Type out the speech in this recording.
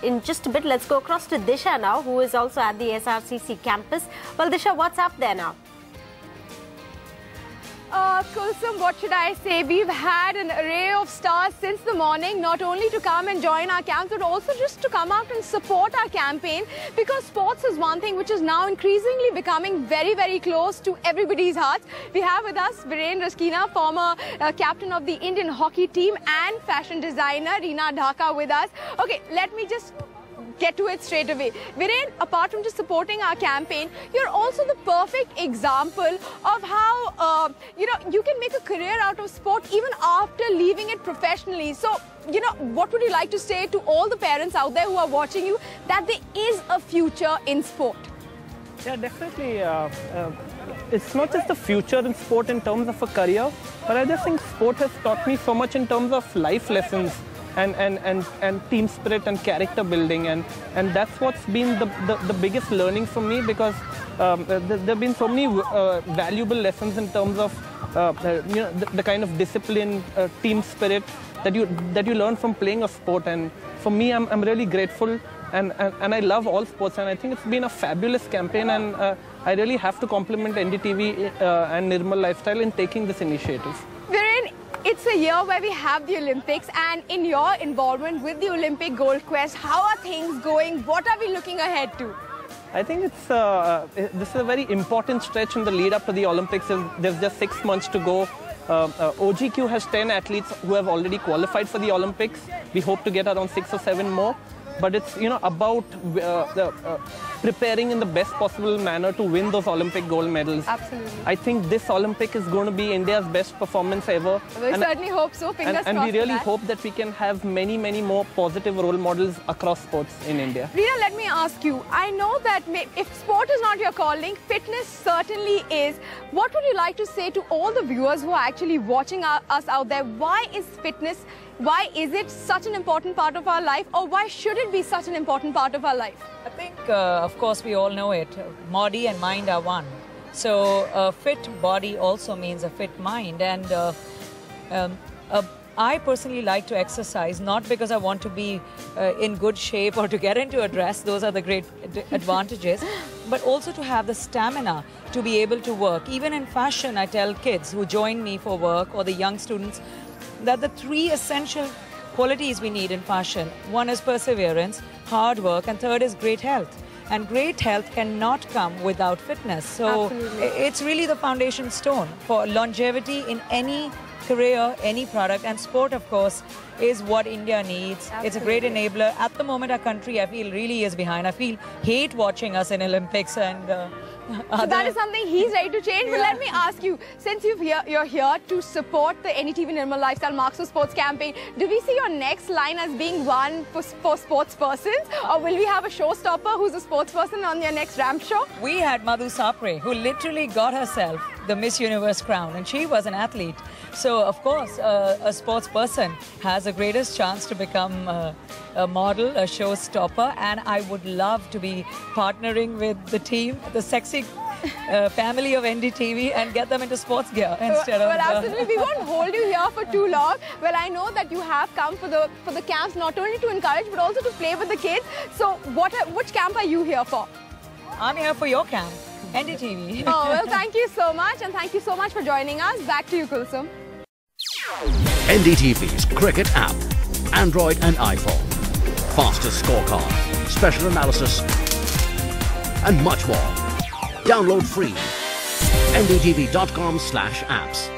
in just a bit. Let's go across to Disha now, who is also at the SRCC campus. Well, Disha, what's up there now? Kulsum, what should I say? We've had an array of stars since the morning, not only to come and join our camps, but also just to come out and support our campaign, because sports is one thing which is now increasingly becoming very, very close to everybody's hearts. We have with us Viren Raskina, former captain of the Indian hockey team, and fashion designer Reena Dhaka with us. Okay, let me just get to it straight away. Viren, apart from just supporting our campaign, you're also the perfect example of how, you can make a career out of sport even after leaving it professionally. So, what would you like to say to all the parents out there who are watching you that there is a future in sport? Yeah, definitely. It's not just the future in sport in terms of a career, but I just think sport has taught me so much in terms of life lessons. And team spirit and character building, and that's what's been the biggest learning for me, because there have been so many valuable lessons in terms of the kind of discipline, team spirit that you learn from playing a sport. And for me, I'm really grateful, and I love all sports, and I think it's been a fabulous campaign, and I really have to compliment NDTV and Nirmal Lifestyle in taking this initiative. Viren, it's a year where we have the Olympics, and in your involvement with the Olympic Gold Quest, how are things going? What are we looking ahead to? I think this is a very important stretch in the lead up to the Olympics. There's just 6 months to go. OGQ has 10 athletes who have already qualified for the Olympics. We hope to get around 6 or 7 more. But it's about preparing in the best possible manner to win those Olympic gold medals. Absolutely. I think this Olympic is going to be India's best performance ever. We certainly hope so. Fingers crossed. And we really hope that we can have many, many more positive role models across sports in India. Reena, let me ask you. I know that if sport is not your calling, fitness certainly is. What would you like to say to all the viewers who are actually watching us out there? Why is fitness? Why is it such an important part of our life, or why should it be such an important part of our life? I think, of course, we all know it. Body and mind are one. So a fit body also means a fit mind. And I personally like to exercise, not because I want to be in good shape or to get into a dress. Those are the great advantages. But also to have the stamina to be able to work. Even in fashion, I tell kids who join me for work, or the young students, that the 3 essential qualities we need in fashion. One is perseverance, hard work, and third is great health. And great health cannot come without fitness. So absolutely, it's really the foundation stone for longevity in any career, any product. And sport, of course, is what India needs. Absolutely. It's a great enabler. At the moment, our country, I feel, really is behind. I feel hate watching us in Olympics and so that is something he's ready to change. Yeah. But let me ask you, since you're here to support the NDTV Nirmal Lifestyle Marks for Sports campaign, do we see your next line as being one for sports persons, or will we have a showstopper who's a sports person on your next ramp show? We had Madhu Sapre, who literally got herself the Miss Universe crown, and she was an athlete. So, of course, a sports person has the greatest chance to become a model, a showstopper, and I would love to be partnering with the team, the sexy family of NDTV, and get them into sports gear instead of... Well, absolutely. We won't hold you here for too long. Well, I know that you have come for the camps not only to encourage but also to play with the kids. So, which camp are you here for? I'm here for your camp, NDTV. Oh, well, thank you so much, and thank you so much for joining us. Back to you, Kulsum. NDTV's cricket app, Android and iPhone, fastest scorecard, special analysis, and much more. Download free. ndtv.com/apps.